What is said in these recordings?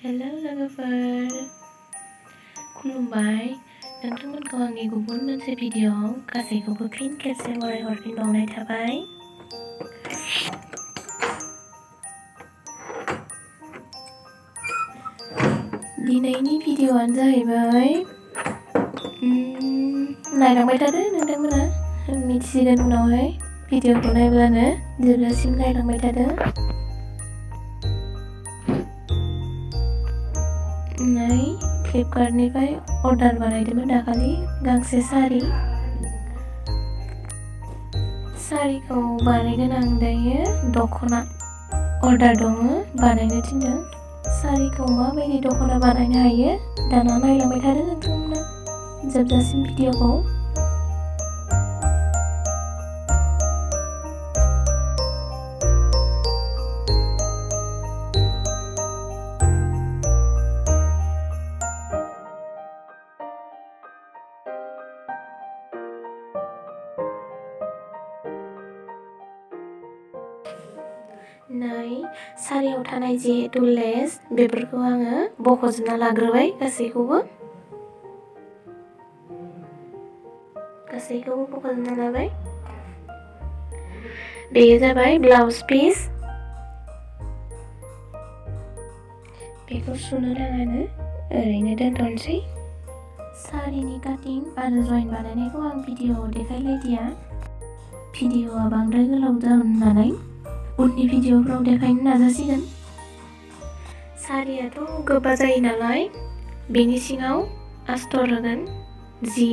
Hello logoफोर खुलुमबाय नोंथांमोनखौ आंनि गुबुन मोनसे भिडिअ'आव गासैखौबो फिन खेबसे बरायहरफिनबावनाय थाबाय। दिनैनि भिडिअ'आनो जाहैबाय नायलांबाय थादो नोंथांमोना मिथिसिगोन उनावहाय भिडिअ'खौ नायब्लानो जोबजासिम नायलांबाय थादो। नै फ्लिपकार्टनिफ्राय अर्डार बानायदोंमोन दाखालि गांसे सारिखौ बानायगोन आं दायो दख'ना अर्डार दङ बानायनो थिनदों। सारिखौ माबायदि दख'ना बानायनो हायो दाना नायलांबाय थादो नोंथांमोना जोबजासिम भिडिअ'खौ। नै सारियाव थानाय जिहेतु लेस बेफोरखौ आङो बख'जोबना लाग्रोबाय गासैखौबो बख'जोबना लाबाय। बेयो जाबाय ब्लाउज पिस, बेखौ सुनो नाङानो ओरैनो दोनथ'नोसै। सारिनि काटिं आरो जइन बानायनायखौ आं भिडिअ'आव देखायलायदिया, भिडिअ'आ बांद्राय गोलाव जागोन होननानै उननि भिडिअ'फ्राव देखायनो नाजासिगोन। सारियाथ' गोबा जायो नालाय बेनि सिङाव आस्तर होगोन जि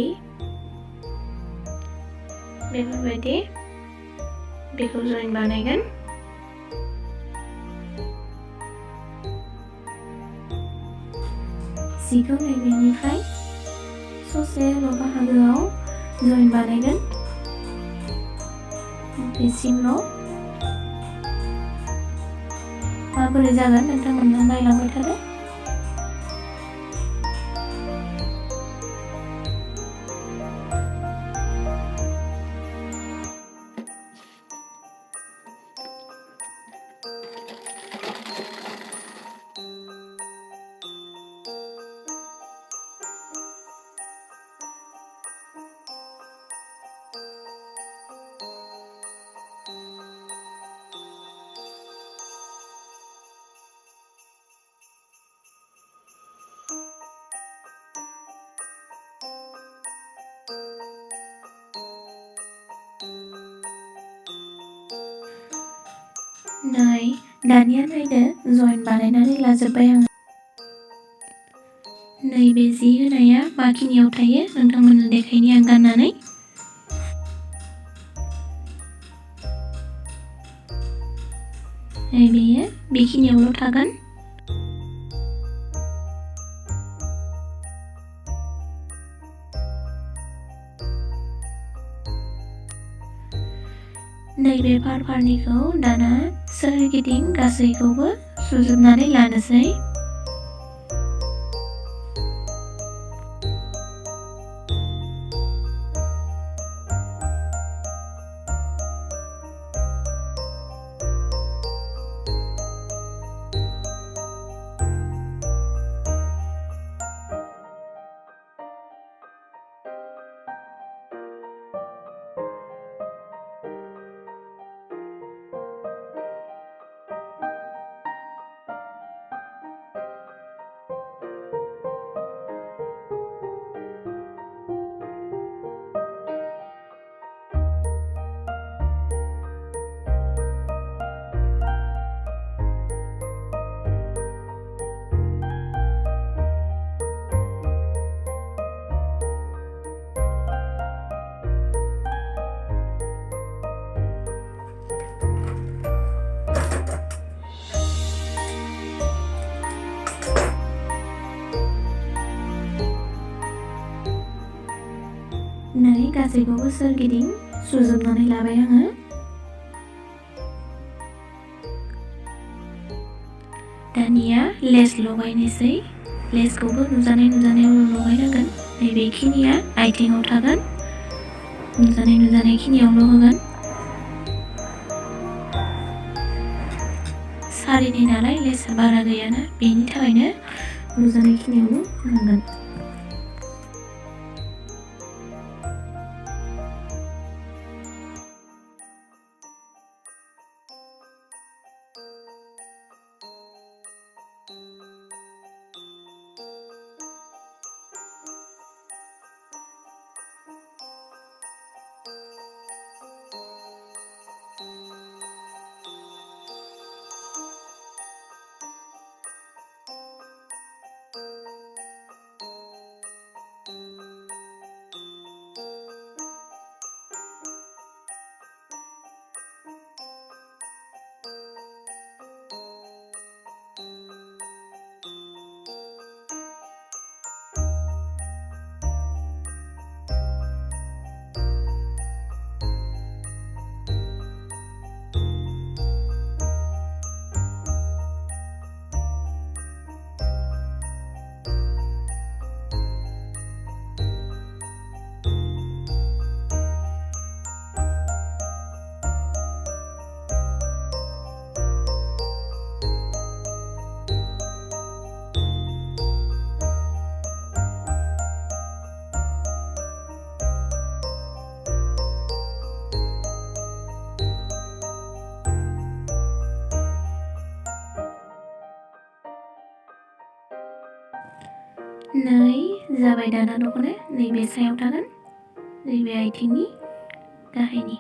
बेफोरबायदि बेखौ जइन बानायगोन। जिखौ नैबेनिफ्राय ससेल' बाहागोआव जइन बानायगोन बेसिमल'। माबोरै जागोन नोंथांमोना नायलांबाय थादो। नै दानिया नायदो जइन बानायनानै लाजोब्बाय आङो। नैबे जि होनाया माखिनियाव थायो नोंथांमोननो देखायनि आं गाननानै। बेयो बेखिनियावल' थागोन। नैबे फारनिखौ दाना सोरगिदिं गासैखौबो सुजोबनानै लानोसै। नै गासैखौबो सोरगिदिं सुजोबनानै लाबाय आङो। दानिया लेस लगायनोसै। लेसखौबो नुजानायाव लगायनांगोन। नैबेखिनिया आथिङाव थागोन, नुजानाय खिनियावल' होगोन। सारिनि नालाय लेसा बारा गैयाना, बेनि थाखायनो नुजानायखिनियावनो होनांगोन। नै जाबाय दाना दख'ना, नैबे सायाव थागोन, नैबे आथिंनि गाहायनि।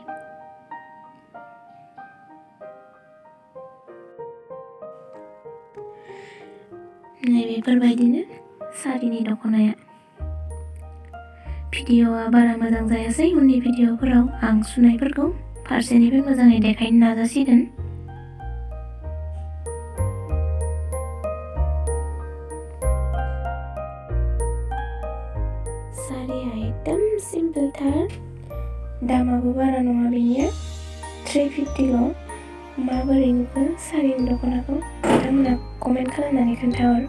नैबेफोरबायदिनो सारिनि दख'नाया। भिडिअ'आ बारा मोजां जायासै, उननि भिडिअ'फोराव आं सुनायफोरखौ फारसेनिफ्राय मोजाङै देखायनो नाजासिगोन। सारिया एकदम सिम्पोलथार, दामाबो बारा नङा बेनिया 350ल'। माबोरै नुखो सारिनि दख'नाखौ नोंथांमोना कमेन्ट खालामनानै खोन्थाहर।